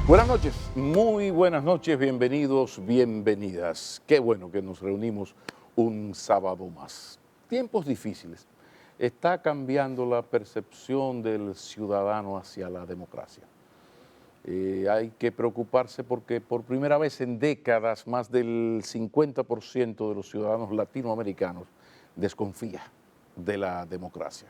Buenas noches, muy buenas noches, bienvenidos, bienvenidas. Qué bueno que nos reunimos un sábado más. Tiempos difíciles. Está cambiando la percepción del ciudadano hacia la democracia. Hay que preocuparse porque por primera vez en décadas más del 50% de los ciudadanos latinoamericanos desconfía de la democracia.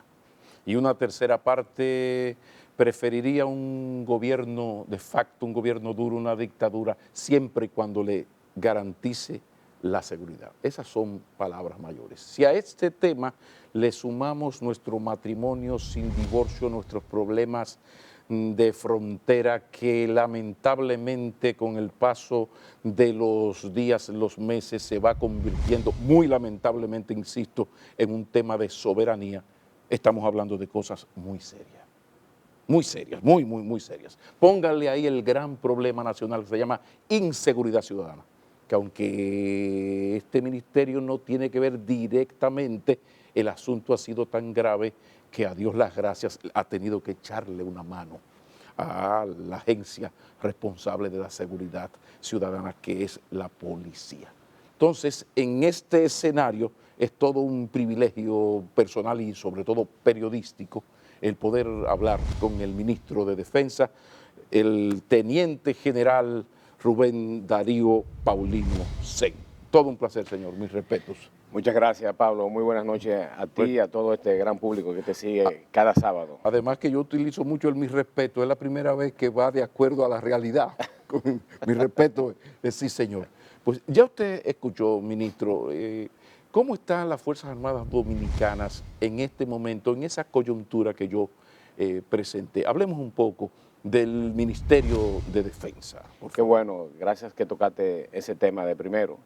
Y una tercera parte preferiría un gobierno de facto, un gobierno duro, una dictadura, siempre y cuando le garantice la seguridad. Esas son palabras mayores. Si a este tema le sumamos nuestro matrimonio sin divorcio, nuestros problemas de frontera que lamentablemente con el paso de los días, los meses, se va convirtiendo, muy lamentablemente, insisto, en un tema de soberanía, estamos hablando de cosas muy serias, muy serias. Pónganle ahí el gran problema nacional que se llama inseguridad ciudadana, que aunque este ministerio no tiene que ver directamente, el asunto ha sido tan grave que a Dios las gracias ha tenido que echarle una mano a la agencia responsable de la seguridad ciudadana, que es la policía. Entonces, en este escenario es todo un privilegio personal y sobre todo periodístico el poder hablar con el ministro de Defensa, el teniente general Rubén Darío Paulino Sen. Todo un placer, señor, mis respetos. Muchas gracias, Pablo. Muy buenas noches a ti y a todo este gran público que te sigue cada sábado. Además que yo utilizo mucho el mi respeto, es la primera vez que va de acuerdo a la realidad. Mi respeto es sí, señor. Pues ya usted escuchó, ministro, cómo están las Fuerzas Armadas Dominicanas en este momento, en esa coyuntura que yo presenté. Hablemos un poco del Ministerio de Defensa. Qué bueno, gracias que tocaste ese tema de primero.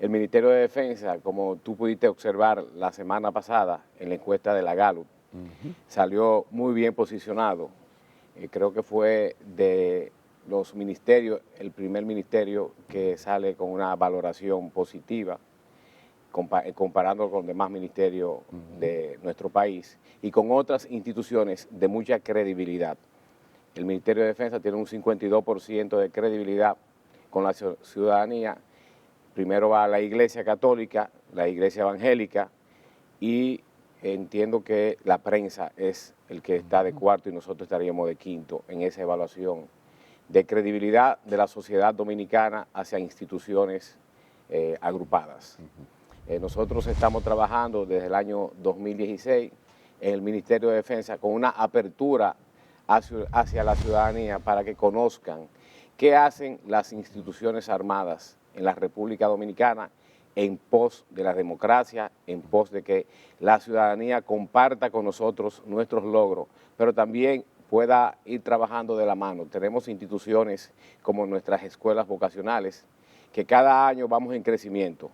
El Ministerio de Defensa, como tú pudiste observar la semana pasada en la encuesta de la Gallup, salió muy bien posicionado. Creo que fue de los ministerios, el primer ministerio que sale con una valoración positiva, comparando con demás ministerios de nuestro país y con otras instituciones de mucha credibilidad. El Ministerio de Defensa tiene un 52% de credibilidad con la ciudadanía. Primero va la Iglesia Católica, la Iglesia Evangélica, y entiendo que la prensa es el que está de cuarto y nosotros estaríamos de quinto en esa evaluación de credibilidad de la sociedad dominicana hacia instituciones agrupadas. Nosotros estamos trabajando desde el año 2016 en el Ministerio de Defensa con una apertura hacia la ciudadanía para que conozcan qué hacen las instituciones armadas en la República Dominicana en pos de la democracia, en pos de que la ciudadanía comparta con nosotros nuestros logros, pero también pueda ir trabajando de la mano. Tenemos instituciones como nuestras escuelas vocacionales, que cada año vamos en crecimiento.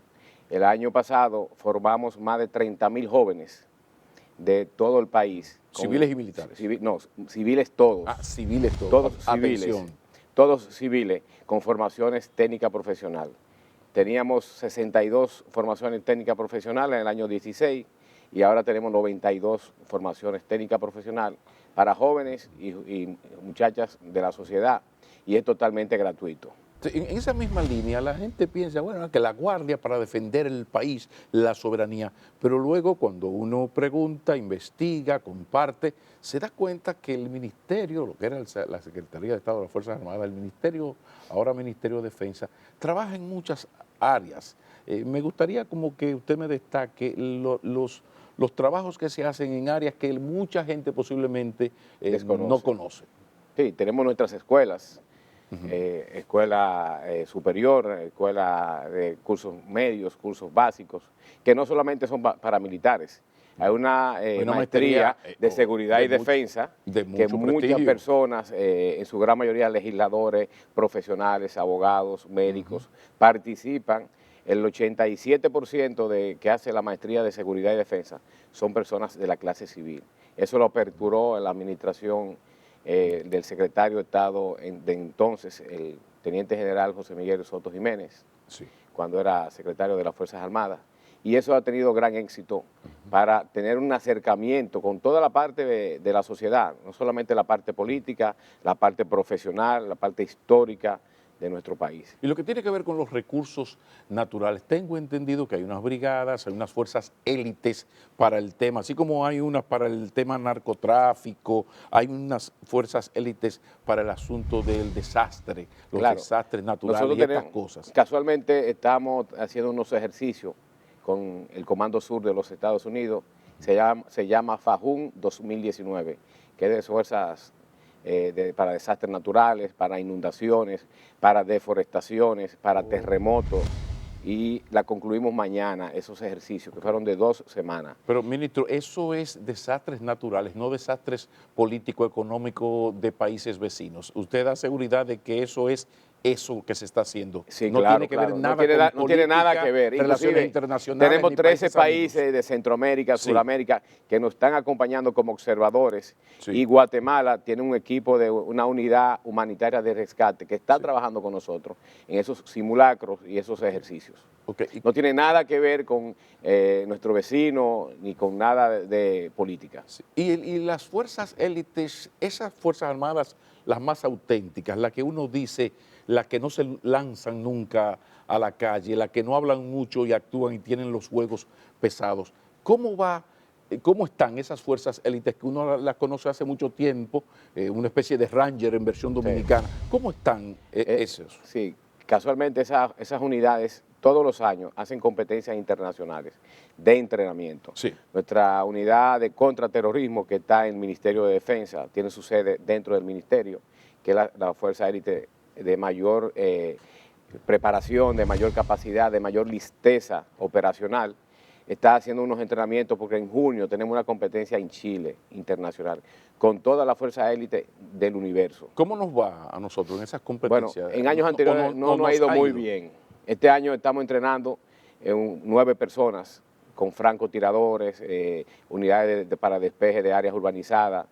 El año pasado formamos más de 30.000 jóvenes de todo el país. ¿Civiles y militares? No, civiles todos. Ah, civiles todos. Todos civiles. Atención. Todos civiles con formaciones técnica profesional. Teníamos 62 formaciones técnicas profesionales en el año 16 y ahora tenemos 92 formaciones técnicas profesional para jóvenes y muchachas de la sociedad, y es totalmente gratuito. En esa misma línea la gente piensa, bueno, que la guardia para defender el país, la soberanía, pero luego cuando uno pregunta, investiga, comparte, se da cuenta que el ministerio, lo que era la Secretaría de Estado de las Fuerzas Armadas, el ministerio, ahora Ministerio de Defensa, trabaja en muchas áreas. Me gustaría como que usted me destaque los trabajos que se hacen en áreas que mucha gente posiblemente no conoce. Sí, tenemos nuestras escuelas. Escuela superior, escuela de cursos medios, cursos básicos, que no solamente son para militares. Hay una maestría de seguridad y defensa que muchas personas, en su gran mayoría legisladores, profesionales, abogados, médicos, participan. El 87% de que hace la maestría de seguridad y defensa son personas de la clase civil. Eso lo aperturó en la administración del secretario de Estado de entonces, el teniente general José Miguel Soto Jiménez, sí, cuando era secretario de las Fuerzas Armadas, y eso ha tenido gran éxito para tener un acercamiento con toda la parte de la sociedad, no solamente la parte política, la parte profesional, la parte histórica de nuestro país. Y lo que tiene que ver con los recursos naturales, tengo entendido que hay unas brigadas, hay unas fuerzas élites para el tema, así como hay unas para el tema narcotráfico, hay unas fuerzas élites para el asunto del desastre, los desastres naturales y estas cosas. Casualmente estamos haciendo unos ejercicios con el Comando Sur de los Estados Unidos, se llama FAJUN 2019, que es de fuerzas para desastres naturales, para inundaciones, para deforestaciones, para terremotos, y la concluimos mañana, esos ejercicios, que fueron de 2 semanas. Pero, ministro, eso es desastres naturales, no desastres político-económicos de países vecinos. ¿Usted da seguridad de que eso es eso que se está haciendo? Sí, no claro, tiene que claro. ver nada no tiene, con no política, tiene nada que ver. Relaciones internacionales. Tenemos 13 países amigos de Centroamérica, sí. Sudamérica, que nos están acompañando como observadores, sí. y Guatemala tiene un equipo de una unidad humanitaria de rescate que está sí. trabajando con nosotros en esos simulacros y esos ejercicios. Okay. No tiene nada que ver con nuestro vecino ni con nada de política. Sí. Y las fuerzas élites, esas fuerzas armadas, las más auténticas, las que uno dice, las que no se lanzan nunca a la calle, las que no hablan mucho y actúan y tienen los juegos pesados, ¿cómo están esas fuerzas élites que uno las conoce hace mucho tiempo, una especie de Ranger en versión dominicana? Sí. ¿Cómo están esos? Sí, casualmente esas unidades todos los años hacen competencias internacionales de entrenamiento. Sí. Nuestra unidad de contraterrorismo, que está en el Ministerio de Defensa, tiene su sede dentro del ministerio, que es la fuerza élite de mayor preparación, de mayor capacidad, de mayor listeza operacional. Está haciendo unos entrenamientos porque en junio tenemos una competencia en Chile internacional con toda la fuerza élite del universo. ¿Cómo nos va a nosotros en esas competencias? Bueno, en años anteriores no ha ido muy bien. Este año estamos entrenando 9 personas con francotiradores, unidades para despeje de áreas urbanizadas,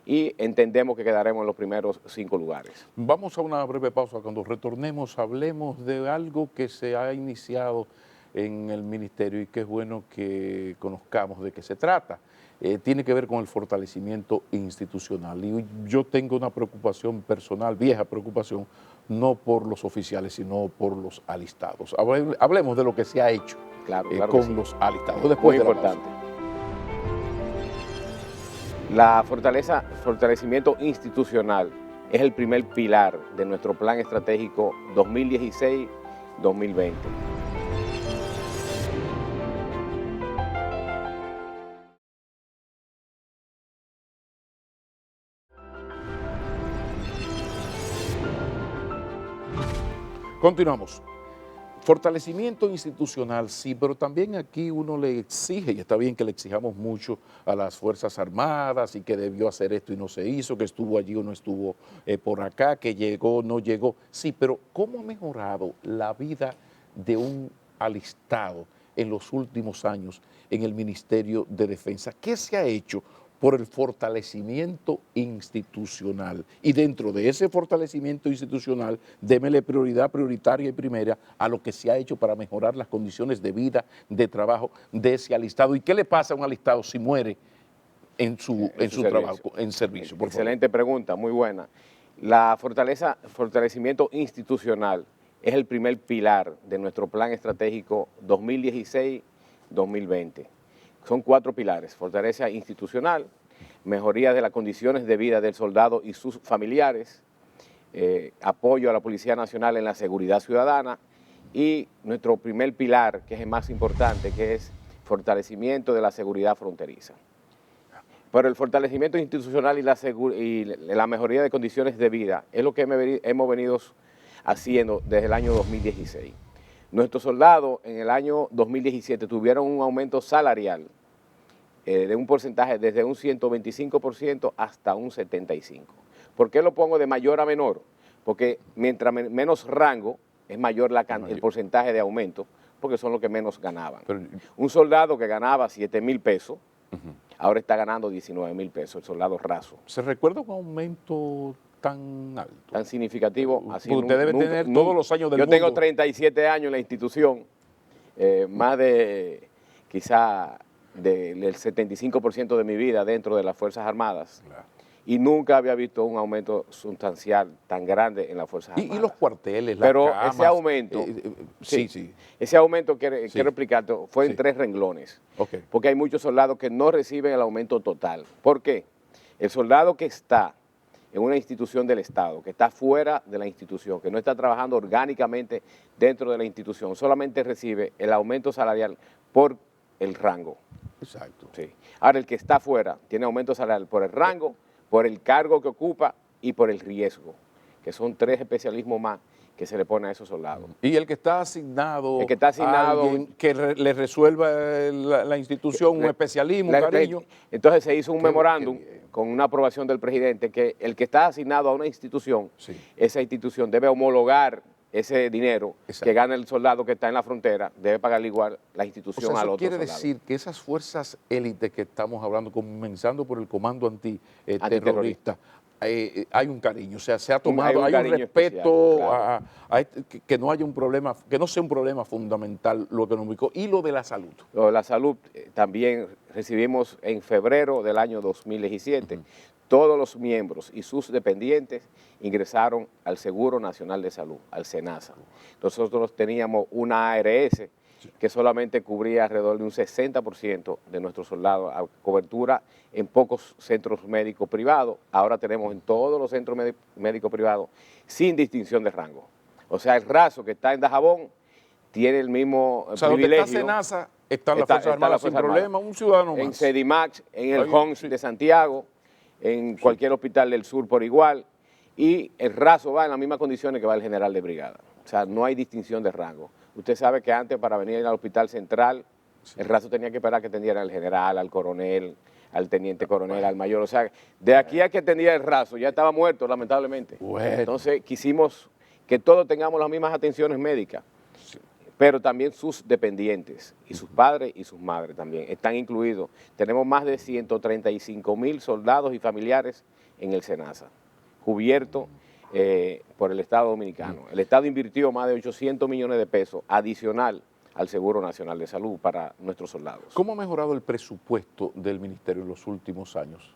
y entendemos que quedaremos en los primeros 5 lugares. Vamos a una breve pausa. Cuando retornemos hablemos de algo que se ha iniciado en el ministerio y que es bueno que conozcamos de qué se trata. Tiene que ver con el fortalecimiento institucional, y yo tengo una preocupación personal, vieja preocupación, no por los oficiales, sino por los alistados. Hablemos de lo que se ha hecho con los alistados. Después muy importante. La fortalecimiento institucional es el primer pilar de nuestro plan estratégico 2016-2020. Continuamos. Fortalecimiento institucional, sí, pero también aquí uno le exige, y está bien que le exijamos mucho a las Fuerzas Armadas y que debió hacer esto y no se hizo, que estuvo allí o no estuvo por acá, que llegó, no llegó. Sí, pero ¿cómo ha mejorado la vida de un alistado en los últimos años en el Ministerio de Defensa? ¿Qué se ha hecho por el fortalecimiento institucional? Y dentro de ese fortalecimiento institucional, démele prioridad prioritaria y primera a lo que se ha hecho para mejorar las condiciones de vida, de trabajo de ese alistado. ¿Y qué le pasa a un alistado si muere en su trabajo, en servicio? Por Excelente pregunta, muy buena. La fortalecimiento institucional es el primer pilar de nuestro plan estratégico 2016-2020. Son 4 pilares: fortaleza institucional, mejoría de las condiciones de vida del soldado y sus familiares, apoyo a la Policía Nacional en la seguridad ciudadana, y nuestro primer pilar, que es el más importante, que es fortalecimiento de la seguridad fronteriza. Pero el fortalecimiento institucional y la mejoría de condiciones de vida es lo que hemos venido haciendo desde el año 2016. Nuestros soldados en el año 2017 tuvieron un aumento salarial de un porcentaje desde un 125% hasta un 75%. ¿Por qué lo pongo de mayor a menor? Porque mientras menos rango es mayor el porcentaje de aumento, porque son los que menos ganaban. Un soldado que ganaba 7,000 pesos, ahora está ganando 19,000 pesos, el soldado raso. ¿Se recuerda un aumento tan alto? Tan significativo. Así usted debe tener todos los años del mundo. Yo tengo 37 años en la institución, más de quizá del 75% de mi vida dentro de las Fuerzas Armadas. Claro. Y nunca había visto un aumento sustancial tan grande en las Fuerzas Armadas. Y los cuarteles, las Pero camas, ese aumento, sí. Ese aumento, quiero Sí. explicarte, fue Sí. en 3 renglones. Ok. Porque hay muchos soldados que no reciben el aumento total. ¿Por qué? El soldado que está en una institución del Estado, que está fuera de la institución, que no está trabajando orgánicamente dentro de la institución, solamente recibe el aumento salarial por el rango. Exacto. Sí. Ahora, el que está fuera tiene aumento salarial por el rango, por el cargo que ocupa y por el riesgo, que son 3 especialismos más que se le pone a esos soldados. Y el que está asignado, El que está asignado, a alguien que le resuelva la institución, un especialismo, un cariño. Entonces se hizo un Qué memorándum bien. con una aprobación del presidente que el que está asignado a una institución, Sí. esa institución debe homologar ese dinero Exacto. que gana el soldado que está en la frontera, debe pagarle igual la O institución sea, al eso otro quiere soldado. decir que esas fuerzas élites que estamos hablando, comenzando por el comando antiterrorista, Antiterrorista. hay un cariño, o sea, se ha tomado, hay un hay un cariño respeto especial, claro. que no haya un problema, que no sea un problema fundamental lo económico y lo de la salud. Lo de la salud también recibimos en febrero del año 2017. Todos los miembros y sus dependientes ingresaron al Seguro Nacional de Salud, al SENASA. Nosotros teníamos una ARS que solamente cubría alrededor de un 60% de nuestros soldados, a cobertura en pocos centros médicos privados. Ahora tenemos en todos los centros médicos privados sin distinción de rango. O sea, el raso que está en Dajabón tiene el mismo O sea, donde privilegio. está SENASA, están las Fuerzas Armadas sin problema, un ciudadano En más. Sedimax, en el Ahí, HOMS sí. de Santiago, en cualquier hospital del sur por igual, y el raso va en las mismas condiciones que va el general de brigada. O sea, no hay distinción de rango. Usted sabe que antes para venir al hospital central, el raso tenía que esperar que atendiera al general, al coronel, al teniente coronel, al mayor. O sea, de aquí a que atendía el raso, ya estaba muerto, lamentablemente. Bueno. Entonces, quisimos que todos tengamos las mismas atenciones médicas, pero también sus dependientes, y sus padres y sus madres también están incluidos. Tenemos más de 135,000 soldados y familiares en el SENASA, cubierto por el Estado Dominicano. El Estado invirtió más de 800 millones de pesos adicional al Seguro Nacional de Salud para nuestros soldados. ¿Cómo ha mejorado el presupuesto del ministerio en los últimos años?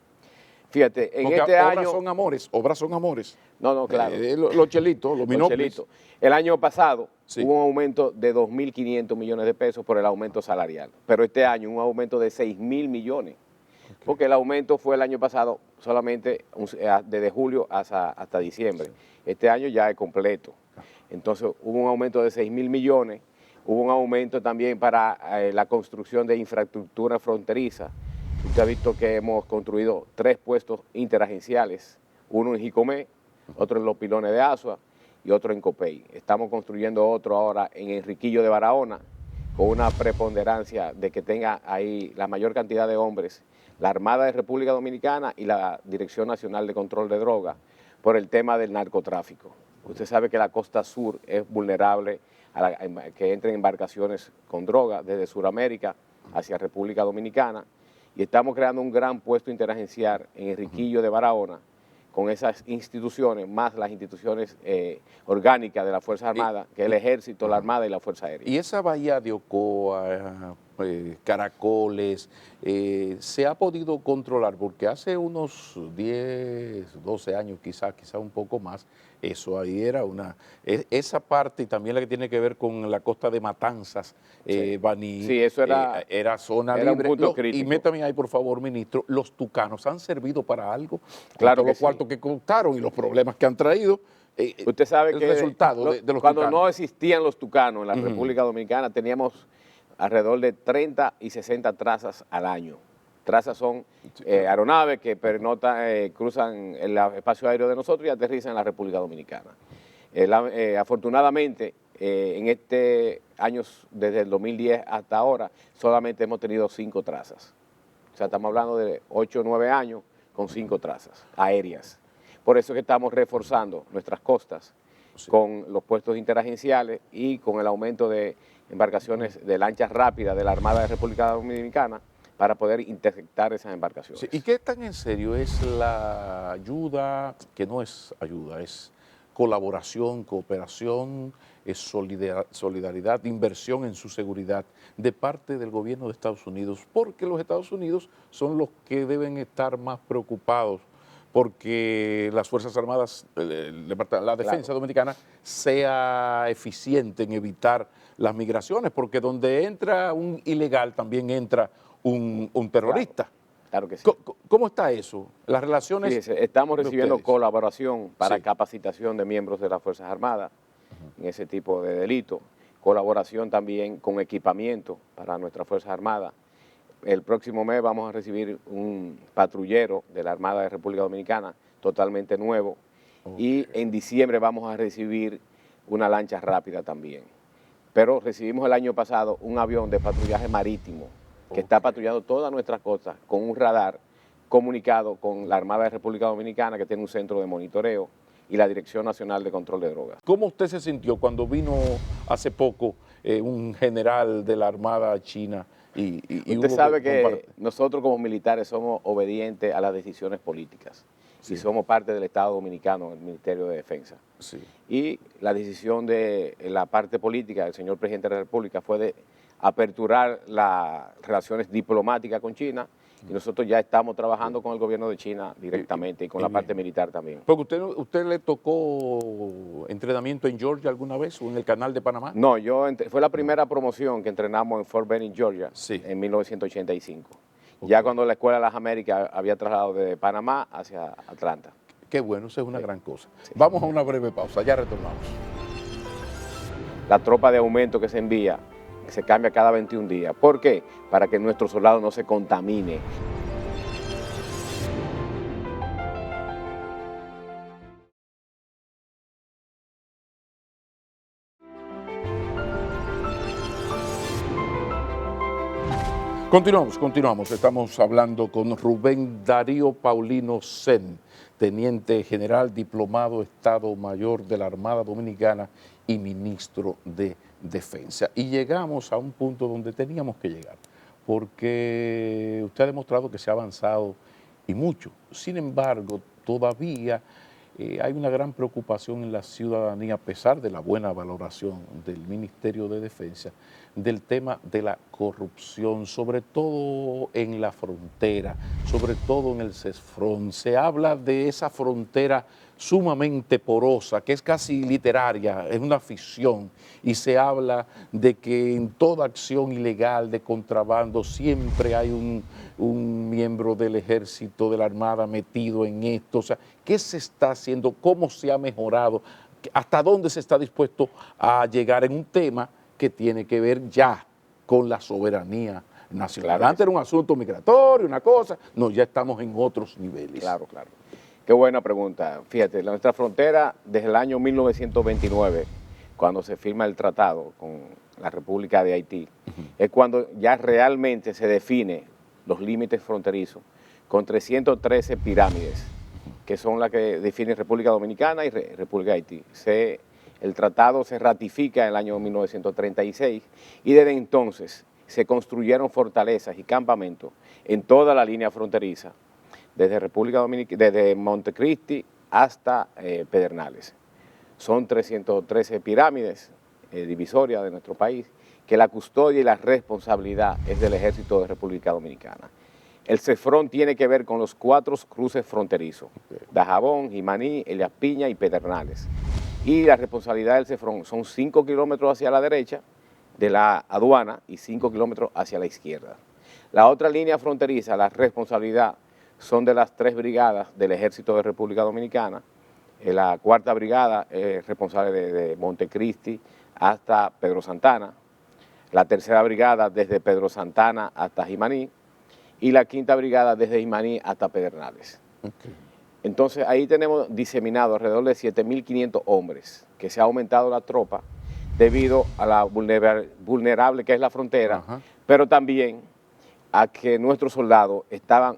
Fíjate, en Porque este obras año... son amores, obras son amores. No, claro. Los chelitos, los Los minoplis. chelitos. El año pasado Sí. hubo un aumento de 2.500 millones de pesos por el aumento salarial, pero este año un aumento de 6.000 millones, porque el aumento fue el año pasado solamente desde julio hasta diciembre. Este año ya es completo. Entonces hubo un aumento de 6.000 millones, hubo un aumento también para la construcción de infraestructura fronteriza. Usted ha visto que hemos construido 3 puestos interagenciales, uno en Jicomé, otro en Los Pilones de Asua y otro en Copey. Estamos construyendo otro ahora en Enriquillo de Barahona, con una preponderancia de que tenga ahí la mayor cantidad de hombres, la Armada de República Dominicana y la Dirección Nacional de Control de Drogas, por el tema del narcotráfico. Usted sabe que la costa sur es vulnerable a que entren embarcaciones con droga desde Sudamérica hacia República Dominicana, y estamos creando un gran puesto interagencial en Enriquillo de Barahona, con esas instituciones, más las instituciones orgánicas de las Fuerzas Armadas, que es el Ejército, la Armada y la Fuerza Aérea. Y esa bahía de Ocoa, Caracoles, se ha podido controlar, porque hace unos 10, 12 años quizá un poco más, eso ahí era esa parte y también la que tiene que ver con la costa de Matanzas, Baní, Sí, eso era zona era un libre. punto crítico. Y métame ahí, por favor, ministro, ¿los tucanos han servido para algo? Claro Con todos que los cuartos que costaron y los problemas que han traído. Usted sabe el que resultado de los cuando tucanos. no existían los tucanos en la República Dominicana, teníamos alrededor de 30 y 60 trazas al año. Trazas son aeronaves que cruzan el espacio aéreo de nosotros y aterrizan en la República Dominicana. Afortunadamente, en este año, desde el 2010 hasta ahora, solamente hemos tenido 5 trazas. O sea, estamos hablando de 8 o 9 años con 5 trazas aéreas. Por eso es que estamos reforzando nuestras costas con los puestos interagenciales y con el aumento de embarcaciones de lanchas rápidas de la Armada de República Dominicana para poder interceptar esas embarcaciones. Sí, ¿y qué tan en serio es la ayuda, que no es ayuda, es colaboración, cooperación, solidaridad, inversión en su seguridad de parte del gobierno de Estados Unidos, porque los Estados Unidos son los que deben estar más preocupados porque las Fuerzas Armadas, la defensa dominicana, sea eficiente en evitar las migraciones, porque donde entra un ilegal también entra un terrorista. Claro que sí. ¿Cómo está eso? Las relaciones. Fíjese, estamos recibiendo colaboración para capacitación de miembros de las Fuerzas Armadas en ese tipo de delitos, colaboración también con equipamiento para nuestras Fuerzas Armadas. El próximo mes vamos a recibir un patrullero de la Armada de República Dominicana totalmente nuevo y en diciembre vamos a recibir una lancha rápida también. Pero recibimos el año pasado un avión de patrullaje marítimo que está patrullando todas nuestras costas con un radar comunicado con la Armada de República Dominicana, que tiene un centro de monitoreo, y la Dirección Nacional de Control de Drogas. ¿Cómo usted se sintió cuando vino hace poco un general de la Armada china? Usted sabe que nosotros como militares somos obedientes a las decisiones políticas y somos parte del Estado Dominicano, el Ministerio de Defensa. Sí. Y la decisión de la parte política del señor Presidente de la República fue de aperturar las relaciones diplomáticas con China, y nosotros ya estamos trabajando con el gobierno de China directamente y con la parte militar también. Porque usted le tocó entrenamiento en Georgia alguna vez o en el canal de Panamá. No, fue la primera promoción que entrenamos en Fort Benning, Georgia, en 1985. Ya cuando la Escuela de las Américas había trasladado de Panamá hacia Atlanta. Qué bueno, eso es una gran cosa. Vamos a una breve pausa, ya retornamos. La tropa de aumento que se envía se cambia cada 21 días. ¿Por qué? Para que nuestro soldado no se contamine. Continuamos. Estamos hablando con Rubén Darío Paulino Sen, teniente general, diplomado Estado Mayor de la Armada Dominicana y ministro de Defensa. Y llegamos a un punto donde teníamos que llegar, porque usted ha demostrado que se ha avanzado y mucho. Sin embargo, todavía hay una gran preocupación en la ciudadanía, a pesar de la buena valoración del Ministerio de Defensa, del tema de la corrupción, sobre todo en la frontera, sobre todo en el CESFRON. Se habla de esa frontera sumamente porosa, que es casi literaria, es una ficción, y se habla de que en toda acción ilegal de contrabando siempre hay un miembro del ejército, de la Armada metido en esto. O sea, ¿qué se está haciendo? ¿Cómo se ha mejorado? ¿Hasta dónde se está dispuesto a llegar en un tema que tiene que ver ya con la soberanía nacional? Antes era un asunto migratorio, una cosa, no, ya estamos en otros niveles. Claro. Qué buena pregunta. Fíjate, nuestra frontera desde el año 1929, cuando se firma el tratado con la República de Haití, es cuando ya realmente se define los límites fronterizos con 313 pirámides, que son las que definen República Dominicana y República de Haití. El tratado se ratifica en el año 1936 y desde entonces se construyeron fortalezas y campamentos en toda la línea fronteriza, desde República Dominicana, desde Montecristi hasta Pedernales. Son 313 pirámides divisorias de nuestro país, que la custodia y la responsabilidad es del Ejército de República Dominicana. El CESFRON tiene que ver con los 4 cruces fronterizos, Dajabón, Jimaní, Elías Piña y Pedernales. Y la responsabilidad del CESFRON son 5 kilómetros hacia la derecha de la aduana y 5 kilómetros hacia la izquierda. La otra línea fronteriza, la responsabilidad son de las 3 brigadas del Ejército de República Dominicana. La 4ª brigada es responsable de Montecristi hasta Pedro Santana, la 3ª brigada desde Pedro Santana hasta Jimaní y la 5ª brigada desde Jimaní hasta Pedernales. Entonces ahí tenemos diseminado alrededor de 7.500 hombres, que se ha aumentado la tropa debido a la vulnerable que es la frontera, pero también a que nuestros soldados estaban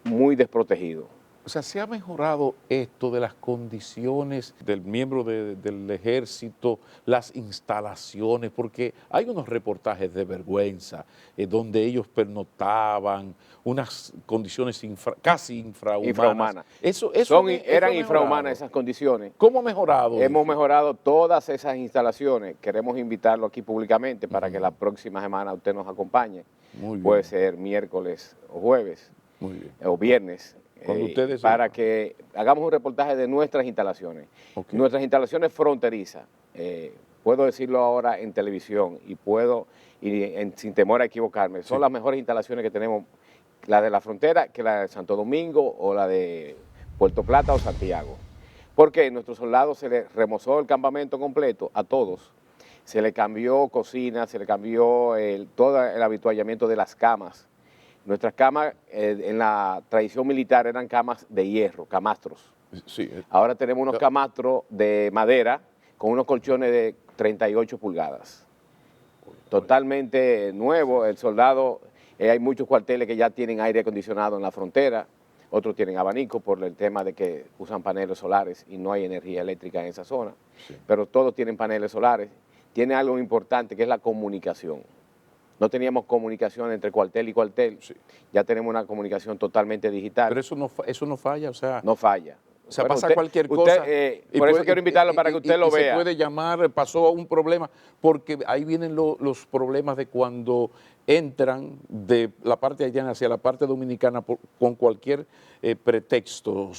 muy desprotegidos. O sea, ¿se ha mejorado esto de las condiciones del miembro del ejército, las instalaciones? Porque hay unos reportajes de vergüenza donde ellos pernotaban, unas condiciones casi infrahumanas. Infrahumana. Eso Eran ha infrahumanas mejorado. esas condiciones. ¿Cómo ha mejorado Hemos eso? mejorado todas esas instalaciones. Queremos invitarlo aquí públicamente para que la próxima semana usted nos acompañe. Muy bien. Puede ser miércoles o jueves Muy bien. o viernes. Cuando ustedes para sepan. que hagamos un reportaje de nuestras instalaciones. Ok. Nuestras instalaciones fronterizas, puedo decirlo ahora en televisión y sin temor a equivocarme, son Sí. las mejores instalaciones que tenemos, la de la frontera que la de Santo Domingo o la de Puerto Plata o Santiago. Porque a nuestros soldados se les remozó el campamento completo, a todos. Se le cambió cocina, se le cambió todo el habituallamiento de las camas. Nuestras camas en la tradición militar eran camas de hierro, camastros. Sí. Ahora tenemos unos camastros de madera con unos colchones de 38 pulgadas. Totalmente nuevo. El soldado, hay muchos cuarteles que ya tienen aire acondicionado en la frontera, otros tienen abanico por el tema de que usan paneles solares y no hay energía eléctrica en esa zona, Sí. pero todos tienen paneles solares. Tiene algo importante que es la comunicación. No teníamos comunicación entre cuartel y cuartel, Sí. ya tenemos una comunicación totalmente digital. Pero eso no falla, o sea, No falla. o sea, Bueno, pasa cualquier cosa. Por eso quiero invitarlo para que usted lo vea. Se puede llamar, pasó un problema, porque ahí vienen los problemas de cuando entran de la parte haitiana hacia la parte dominicana con cualquier pretexto,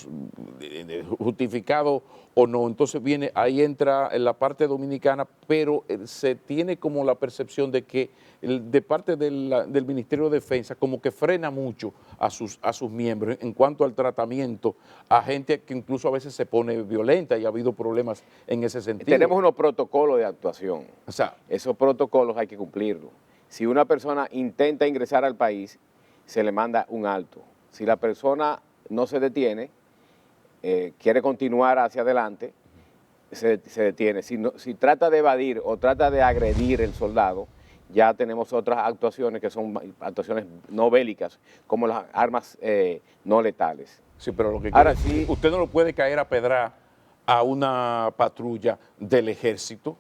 justificado o no. Entonces ahí entra en la parte dominicana, pero se tiene como la percepción de que de parte del Ministerio de Defensa como que frena mucho a sus miembros en cuanto al tratamiento a gente que incluso a veces se pone violenta y ha habido problemas en ese sentido. Tenemos unos protocolos de actuación. O sea, esos protocolos hay que cumplirlos. Si una persona intenta ingresar al país, se le manda un alto. Si la persona no se detiene, quiere continuar hacia adelante, se detiene. Si trata de evadir o trata de agredir el soldado, ya tenemos otras actuaciones que son actuaciones no bélicas, como las armas no letales. sí, pero lo que Ahora quiere decir, sí, usted no lo puede caer a pedrar a una patrulla del ejército,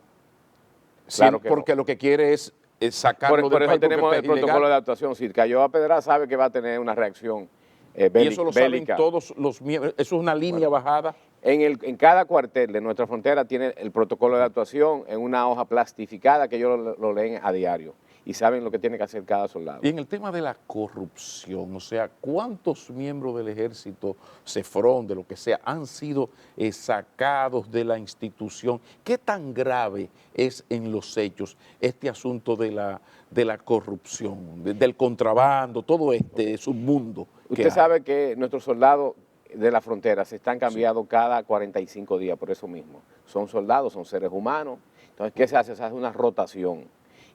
Claro que porque no. lo que quiere es sacarlo Por del eso país porque tenemos el es ilegal. protocolo de actuación. Si cayó a pedra, sabe que va a tener una reacción Y eso lo saben bélica. todos los miembros, eso es una línea bajada. En cada cuartel de nuestra frontera tiene el protocolo de actuación en una hoja plastificada que ellos lo leen a diario y saben lo que tiene que hacer cada soldado. Y en el tema de la corrupción, o sea, ¿cuántos miembros del ejército, CEFRON, de lo que sea, han sido sacados de la institución? ¿Qué tan grave es en los hechos este asunto de la corrupción, del contrabando, todo este submundo? Usted sabe que nuestros soldados de la frontera se están cambiando cada 45 días por eso mismo. Son soldados, son seres humanos. Entonces, ¿qué se hace? Se hace una rotación.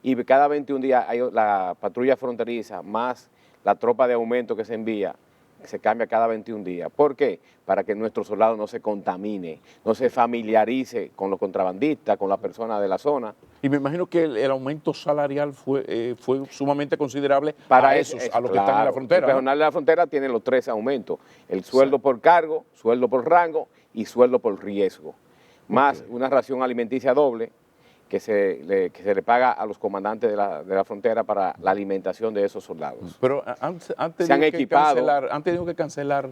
Y cada 21 días hay la patrulla fronteriza más la tropa de aumento que se envía, se cambia cada 21 días. ¿Por qué? Para que nuestro soldado no se contamine, no se familiarice con los contrabandistas, con las personas de la zona. Y me imagino que el aumento salarial fue sumamente considerable Para a eso, a los que están en la frontera. El personal de la frontera tiene los 3 aumentos, el sueldo por cargo, sueldo por rango y sueldo por riesgo, más una ración alimenticia doble que se le paga a los comandantes de la frontera para la alimentación de esos soldados. Pero han tenido que cancelar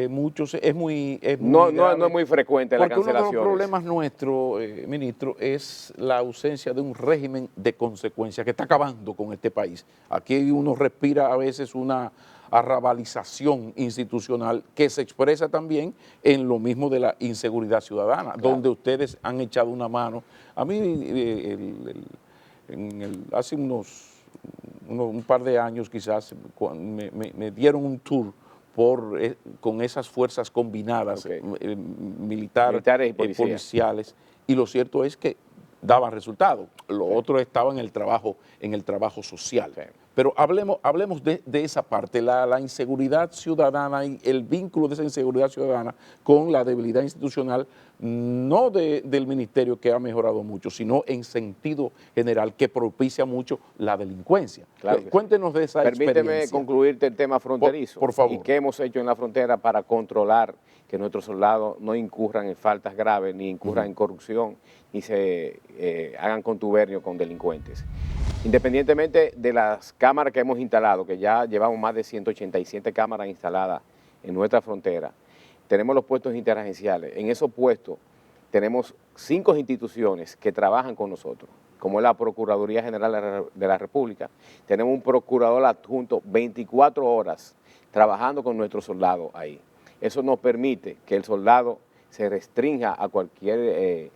muchos, es muy No grave. es muy frecuente la Porque uno de cancelación. los problemas nuestros, ministro, es la ausencia de un régimen de consecuencia que está acabando con este país. Aquí uno respira a veces una arrabalización institucional que se expresa también en lo mismo de la inseguridad ciudadana, Claro. donde ustedes han echado una mano. A mí, hace un par de años quizás, me dieron un tour con esas fuerzas combinadas, militares y policiales, y lo cierto es que daban resultados. Lo otro estaba en el trabajo social. Sí. Pero hablemos de esa parte, la inseguridad ciudadana y el vínculo de esa inseguridad ciudadana con la debilidad institucional, no del ministerio, que ha mejorado mucho, sino en sentido general, que propicia mucho la delincuencia. Claro que Cuéntenos de esa Permíteme experiencia. concluirte el tema fronterizo. Por favor. ¿Y qué hemos hecho en la frontera para controlar que nuestros soldados no incurran en faltas graves, ni incurran en corrupción, ni se hagan contubernio con delincuentes? Independientemente de las cámaras que hemos instalado, que ya llevamos más de 187 cámaras instaladas en nuestra frontera, tenemos los puestos interagenciales. En esos puestos tenemos 5 instituciones que trabajan con nosotros, como es la Procuraduría General de la República. Tenemos un procurador adjunto 24 horas trabajando con nuestros soldados ahí. Eso nos permite que el soldado se restrinja a cualquier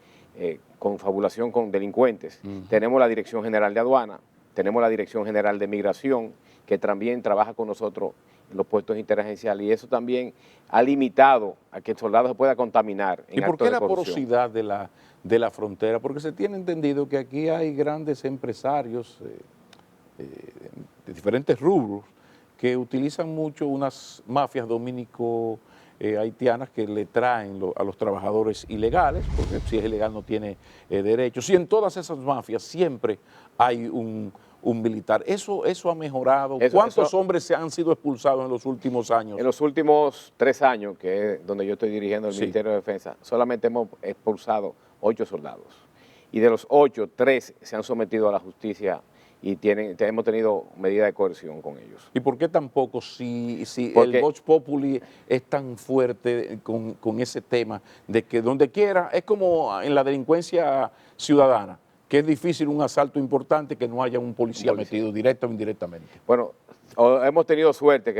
confabulación con delincuentes. Tenemos la Dirección General de Aduana, tenemos la Dirección General de Migración, que también trabaja con nosotros en los puestos interagenciales, y eso también ha limitado a que el soldado se pueda contaminar en ¿Y por actos qué de la corrupción. porosidad de la frontera? Porque se tiene entendido que aquí hay grandes empresarios de diferentes rubros que utilizan mucho unas mafias dominico-haitianas que le traen a los trabajadores ilegales, porque si es ilegal no tiene derechos. Y en todas esas mafias siempre hay un militar. Eso ha mejorado. ¿Cuántos hombres se han sido expulsados en los últimos años? En los últimos 3 años, que es donde yo estoy dirigiendo el Ministerio de Defensa, solamente hemos expulsado 8 soldados. Y de los 8, 3 se han sometido a la justicia y hemos tenido medidas de coerción con ellos. ¿Y por qué tampoco, si Porque el Vox Populi es tan fuerte con ese tema de que donde quiera, es como en la delincuencia ciudadana, que es difícil un asalto importante que no haya un policía metido directo o indirectamente? Bueno, hemos tenido suerte,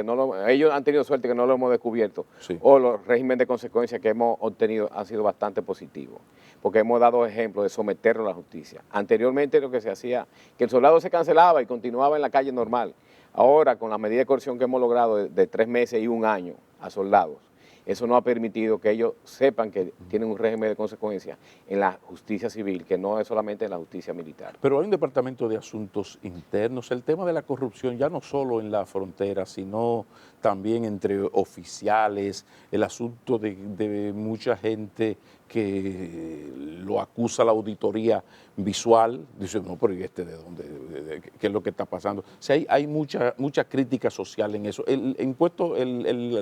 ellos han tenido suerte que no lo hemos descubierto, o los regímenes de consecuencias que hemos obtenido han sido bastante positivos, porque hemos dado ejemplo de someterlo a la justicia. Anteriormente lo que se hacía, que el soldado se cancelaba y continuaba en la calle normal. Ahora, con la medida de coerción que hemos logrado de 3 meses y 1 año a soldados, eso no ha permitido que ellos sepan que tienen un régimen de consecuencias en la justicia civil, que no es solamente en la justicia militar. Pero hay un departamento de asuntos internos. El tema de la corrupción, ya no solo en la frontera, sino también entre oficiales, el asunto de mucha gente que lo acusa la auditoría visual, dice, no, pero ¿y este de dónde? ¿Qué es lo que está pasando? O sea, hay mucha crítica social en eso. El impuesto,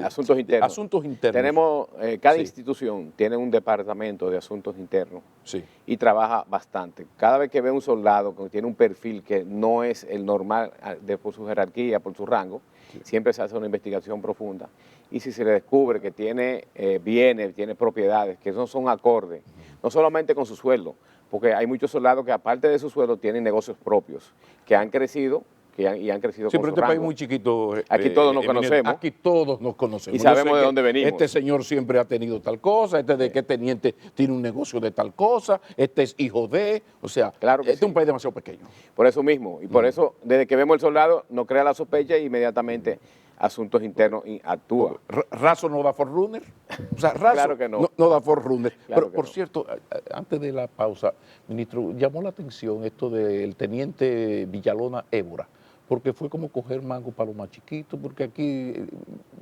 Asuntos internos. Asuntos internos. Tenemos, cada institución tiene un departamento de asuntos internos y trabaja bastante. Cada vez que ve un soldado que tiene un perfil que no es el normal por su jerarquía, por su rango, siempre se hace una investigación profunda. Y si se le descubre que tiene bienes, tiene propiedades que no son acordes, no solamente con su sueldo, porque hay muchos soldados que aparte de su sueldo tienen negocios propios, que han crecido, y han crecido con su rango. Pero este país es muy chiquito. Aquí todos nos conocemos. Aquí todos nos conocemos. Y sabemos de dónde venimos. Este señor siempre ha tenido tal cosa, de qué teniente tiene un negocio de tal cosa, este es hijo de, o sea, claro que este es un país demasiado pequeño. Por eso mismo, y por eso, desde que vemos el soldado, nos crea la sospecha e inmediatamente Asuntos Internos actúa. ¿Razo no da forerunner? O sea, Razo claro que no. No da forerunner. Claro Pero, por cierto, antes de la pausa, ministro, llamó la atención esto del teniente Villalona Évora, porque fue como coger mango para los más chiquitos, porque aquí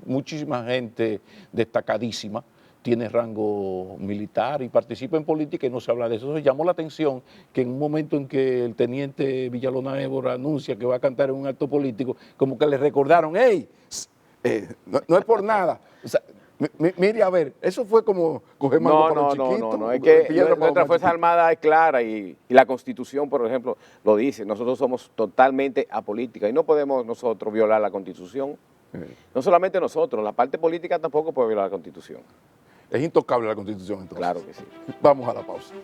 muchísima gente destacadísima tiene rango militar y participa en política y no se habla de eso. Entonces llamó la atención que en un momento en que el teniente Villalona Évora anuncia que va a cantar en un acto político, como que le recordaron, hey, no es por nada. O sea, mire, a ver, eso fue como coger mango para los chiquitos. No, es que nuestra Fuerza Armada es clara y la Constitución, por ejemplo, lo dice. Nosotros somos totalmente apolítica y no podemos nosotros violar la Constitución. No solamente nosotros, la parte política tampoco puede violar la Constitución. Es intocable la Constitución, entonces. Claro que sí. Vamos a la pausa.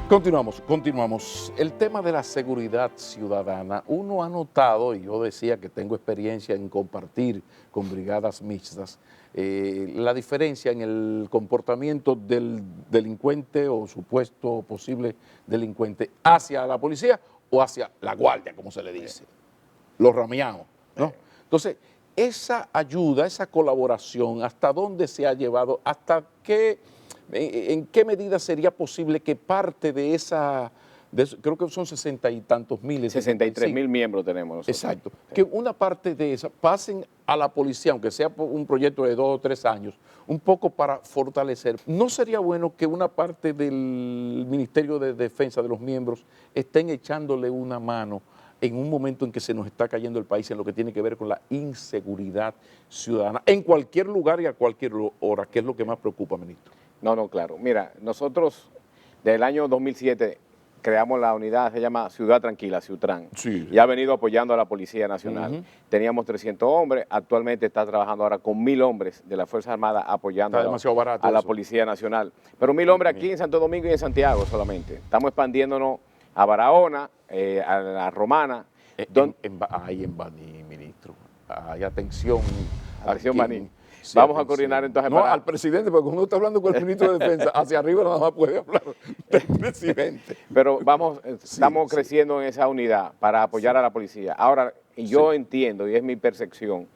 Continuamos. El tema de la seguridad ciudadana, uno ha notado, y yo decía que tengo experiencia en compartir con brigadas mixtas, la diferencia en el comportamiento del delincuente o supuesto posible delincuente hacia la policía o hacia la guardia, como se le dice, los rameados, ¿no? Entonces, esa ayuda, esa colaboración, ¿hasta dónde se ha llevado? ¿Hasta qué, en qué medida sería posible que parte de esa, creo que son 60 y tantos mil? 63.000 miembros tenemos nosotros. Exacto. Que una parte de esa pasen a la policía, aunque sea por un proyecto de 2 o 3 años, un poco para fortalecer. ¿No sería bueno que una parte del Ministerio de Defensa, de los miembros, estén echándole una mano en un momento en que se nos está cayendo el país en lo que tiene que ver con la inseguridad ciudadana, en cualquier lugar y a cualquier hora, que es lo que más preocupa, ministro? No, claro. Mira, nosotros del año 2007 creamos la unidad, se llama Ciudad Tranquila, Ciutran, Sí. y ha venido apoyando a la Policía Nacional. Teníamos 300 hombres, actualmente está trabajando ahora con 1.000 hombres de las Fuerzas Armadas apoyando a la Policía Nacional. Pero 1.000 hombres aquí en Santo Domingo y en Santiago solamente. Estamos expandiéndonos a Barahona, a la Romana. Ahí en Baní, ministro. Hay atención. Atención, Baní. Sí, vamos a coordinar entonces no, al presidente, porque uno está hablando con el ministro de Defensa, hacia arriba nada más puede hablar del presidente. Pero estamos creciendo en esa unidad para apoyar a la policía. Ahora, yo entiendo, y es mi percepción,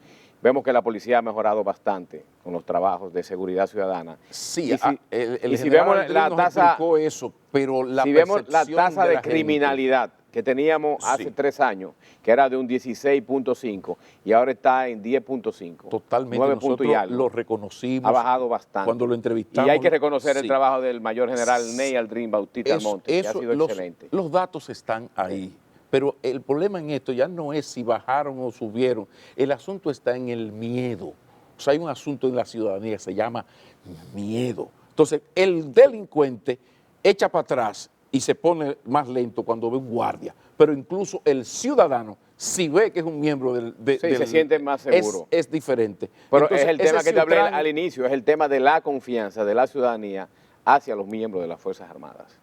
vemos que la policía ha mejorado bastante con los trabajos de seguridad ciudadana. Sí, y si vemos la tasa, eso, pero si vemos la tasa de criminalidad que teníamos hace 3 años, que era de un 16.5 y ahora está en 10.5. Totalmente, 9 nosotros y algo. lo reconocimos. Ha bajado bastante. Cuando lo entrevistamos. Y hay que reconocer el trabajo del mayor general Ney Aldrin Bautista Almonte, que ha sido excelente. Los datos están ahí, pero el problema en esto ya no es si bajaron o subieron, el asunto está en el miedo. O sea, hay un asunto en la ciudadanía que se llama miedo. Entonces, el delincuente echa para atrás y se pone más lento cuando ve un guardia, pero incluso el ciudadano, si ve que es un miembro se siente más seguro. Es diferente. Pero entonces, es el tema que te hablé al inicio, es el tema de la confianza de la ciudadanía hacia los miembros de las Fuerzas Armadas.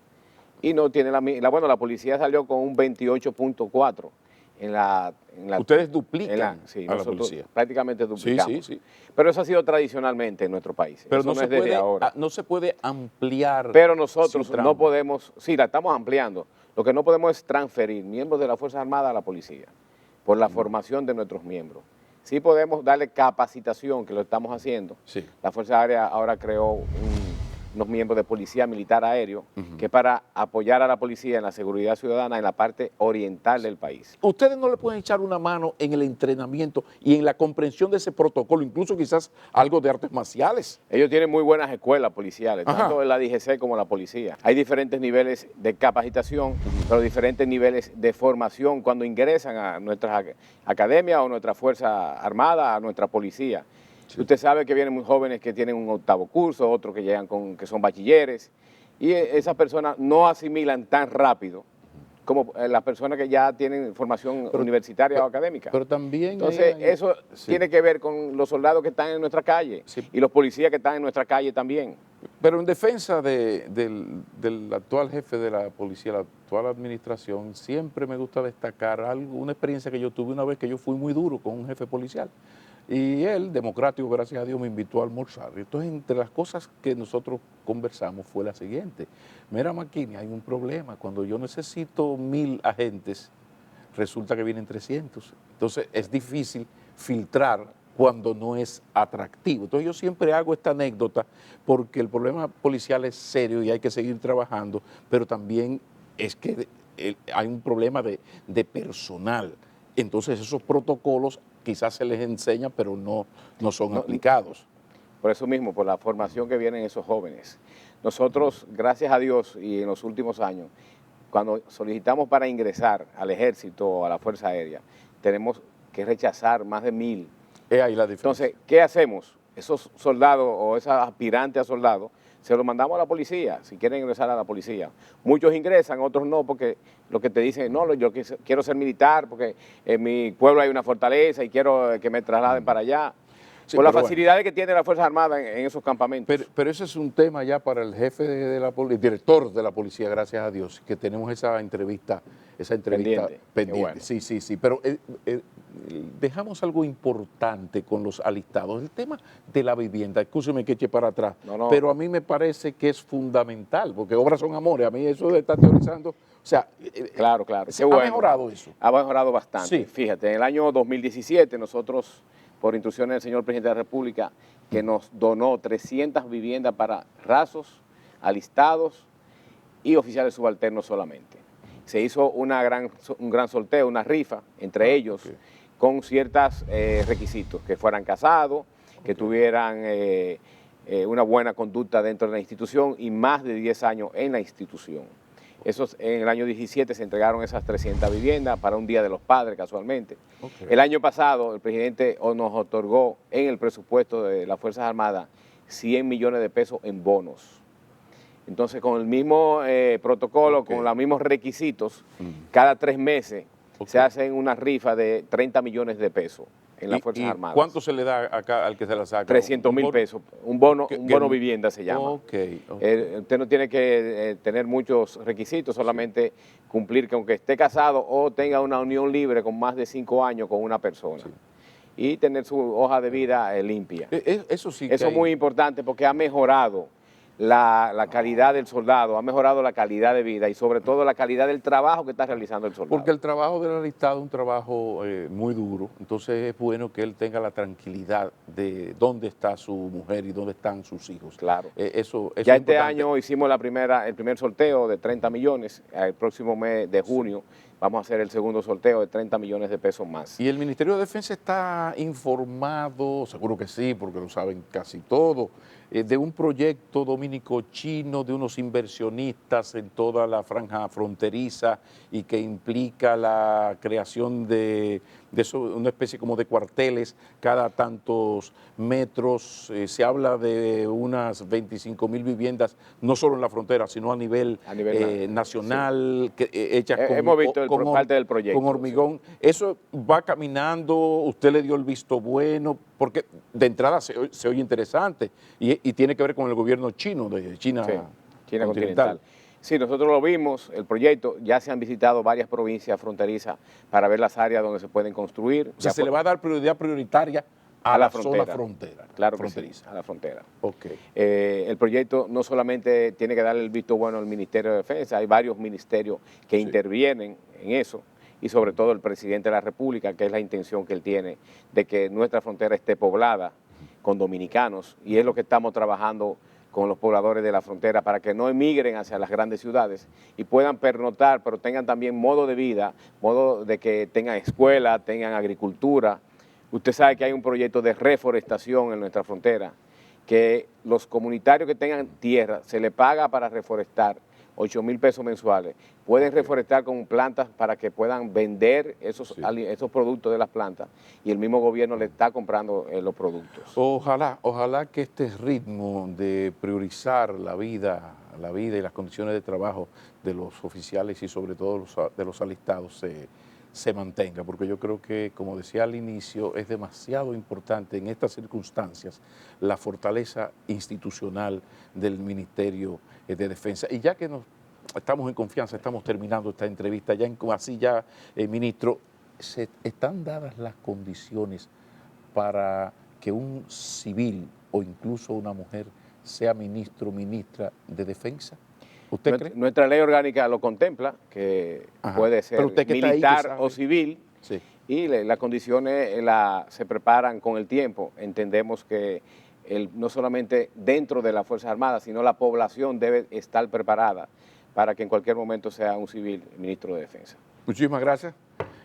Y no tiene la policía salió con un 28.4 en la... Ustedes duplican sí, a la policía. Prácticamente duplicamos. Sí. Pero eso ha sido tradicionalmente en nuestro país. Pero eso no, no es desde ahora. No se puede ampliar. Pero nosotros no podemos, sí, la estamos ampliando. Lo que no podemos es transferir miembros de las Fuerzas Armadas a la policía por la formación de nuestros miembros. Sí podemos darle capacitación, que lo estamos haciendo. Sí. La Fuerza Aérea ahora creó unos miembros de Policía Militar Aéreo, que es para apoyar a la policía en la seguridad ciudadana en la parte oriental del país. Ustedes no le pueden echar una mano en el entrenamiento y en la comprensión de ese protocolo, incluso quizás algo de artes marciales. Ellos tienen muy buenas escuelas policiales, tanto en la DGC como la policía. Hay diferentes niveles de capacitación, pero diferentes niveles de formación cuando ingresan a nuestras academias o nuestra Fuerza Armada, a nuestra policía. Sí. Usted sabe que vienen muy jóvenes que tienen un 8º curso, otros que llegan que son bachilleres, y esas personas no asimilan tan rápido como las personas que ya tienen formación universitaria o académica. Pero también... Entonces, eso tiene que ver con los soldados que están en nuestra calle y los policías que están en nuestra calle también. Pero en defensa del actual jefe de la policía, la actual administración, siempre me gusta destacar una experiencia que yo tuve una vez que yo fui muy duro con un jefe policial. Y él, democrático, gracias a Dios, me invitó a almorzar. Entonces, entre las cosas que nosotros conversamos fue la siguiente. Mira, Maquini, hay un problema. Cuando yo necesito 1.000 agentes, resulta que vienen 300. Entonces, es difícil filtrar cuando no es atractivo. Entonces, yo siempre hago esta anécdota porque el problema policial es serio y hay que seguir trabajando, pero también es que hay un problema de personal. Entonces, esos protocolos quizás se les enseña, pero no son aplicados. Por eso mismo, por la formación que vienen esos jóvenes. Nosotros, gracias a Dios, y en los últimos años, cuando solicitamos para ingresar al Ejército o a la Fuerza Aérea, tenemos que rechazar más de 1.000. Ahí la diferencia. Entonces, ¿qué hacemos? Esos soldados o esos aspirantes a soldados, se los mandamos a la policía, si quieren ingresar a la policía. Muchos ingresan, otros no, porque lo que te dicen, no, yo quiero ser militar porque en mi pueblo hay una fortaleza y quiero que me trasladen para allá. Sí, por las pero facilidades que tiene la Fuerza Armada en esos campamentos. Pero ese es un tema ya para el jefe de la policía, director de la policía, gracias a Dios, que tenemos esa entrevista Pendiente. Qué bueno. Sí, sí, sí. Pero dejamos algo importante con los alistados, el tema de la vivienda. Escúcheme que eche para atrás, No. pero a mí me parece que es fundamental, porque obras son amores. A mí eso de estar teorizando, o sea, Claro. Qué ¿ha bueno. mejorado eso? Ha mejorado bastante. Sí. Fíjate, en el año 2017 nosotros, por instrucciones del señor Presidente de la República, que nos donó 300 viviendas para rasos, alistados y oficiales subalternos solamente. Se hizo un gran sorteo, una rifa entre ellos, con ciertos requisitos, que fueran casados, que tuvieran una buena conducta dentro de la institución y más de 10 años en la institución. En el año 17 se entregaron esas 300 viviendas para un Día de los Padres, casualmente. El año pasado el presidente nos otorgó en el presupuesto de las Fuerzas Armadas 100 millones de pesos en bonos. Entonces, con el mismo protocolo, con los mismos requisitos, cada 3 meses se hacen una rifa de 30 millones de pesos en las Fuerzas Armadas. ¿Cuánto se le da acá al que se la saca? 300.000 pesos. Un bono vivienda se llama. Usted no tiene que tener muchos requisitos, solamente cumplir que aunque esté casado o tenga una unión libre con más de 5 años con una persona. Y tener su hoja de vida limpia. Eso sí. Eso es muy importante porque ha mejorado la calidad del soldado, ha mejorado la calidad de vida y sobre todo la calidad del trabajo que está realizando el soldado. Porque el trabajo del alistado es un trabajo muy duro, entonces es bueno que él tenga la tranquilidad de dónde está su mujer y dónde están sus hijos. Claro. Eso ya este año hicimos el primer sorteo de 30 millones, el próximo mes de junio vamos a hacer el segundo sorteo de 30 millones de pesos más. ¿Y el Ministerio de Defensa está informado, seguro que sí, porque lo saben casi todo, de un proyecto dominico-chino de unos inversionistas en toda la franja fronteriza y que implica la creación de una especie como de cuarteles cada tantos metros? Se habla de unas 25.000 viviendas, no solo en la frontera, sino a nivel nacional, hechas hemos visto parte del proyecto, con hormigón. Eso va caminando, usted le dio el visto bueno, porque de entrada se oye interesante y tiene que ver con el gobierno chino, de China continental. Sí, nosotros lo vimos, el proyecto, ya se han visitado varias provincias fronterizas para ver las áreas donde se pueden construir. O sea, se le va a dar prioridad prioritaria a la zona frontera. Claro que sí, a la frontera. El proyecto no solamente tiene que darle el visto bueno al Ministerio de Defensa, hay varios ministerios que intervienen en eso, y sobre todo el presidente de la República, que es la intención que él tiene de que nuestra frontera esté poblada con dominicanos, y es lo que estamos trabajando con los pobladores de la frontera para que no emigren hacia las grandes ciudades y puedan pernoctar, pero tengan también modo de vida, modo de que tengan escuela, tengan agricultura. Usted sabe que hay un proyecto de reforestación en nuestra frontera, que los comunitarios que tengan tierra se les paga para reforestar 8.000 pesos mensuales. Pueden reforestar con plantas para que puedan vender esos productos de las plantas y el mismo gobierno le está comprando los productos. Ojalá que este ritmo de priorizar la vida y las condiciones de trabajo de los oficiales y sobre todo de los alistados se mantenga, porque yo creo que, como decía al inicio, es demasiado importante en estas circunstancias la fortaleza institucional del Ministerio de Defensa. Y ya que estamos en confianza, estamos terminando esta entrevista, ministro, ¿están dadas las condiciones para que un civil o incluso una mujer sea ministro o ministra de Defensa? ¿Usted cree? Nuestra ley orgánica lo contempla, que puede ser militar o civil, y las condiciones se preparan con el tiempo. Entendemos que no solamente dentro de las Fuerzas Armadas, sino la población debe estar preparada para que en cualquier momento sea un civil ministro de Defensa. Muchísimas gracias.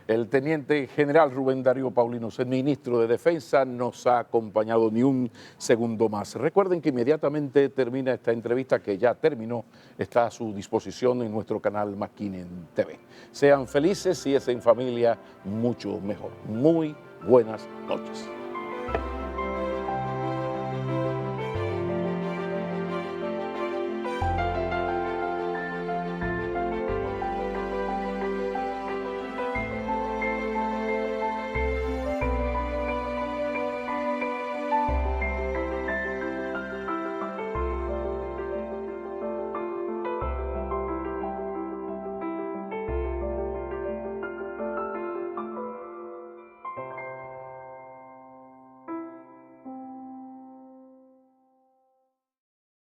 El teniente general Rubén Darío Paulino, el ministro de Defensa, nos ha acompañado ni un segundo más. Recuerden que inmediatamente termina esta entrevista, que ya terminó, está a su disposición en nuestro canal McKinney TV. Sean felices y es en familia mucho mejor. Muy buenas noches.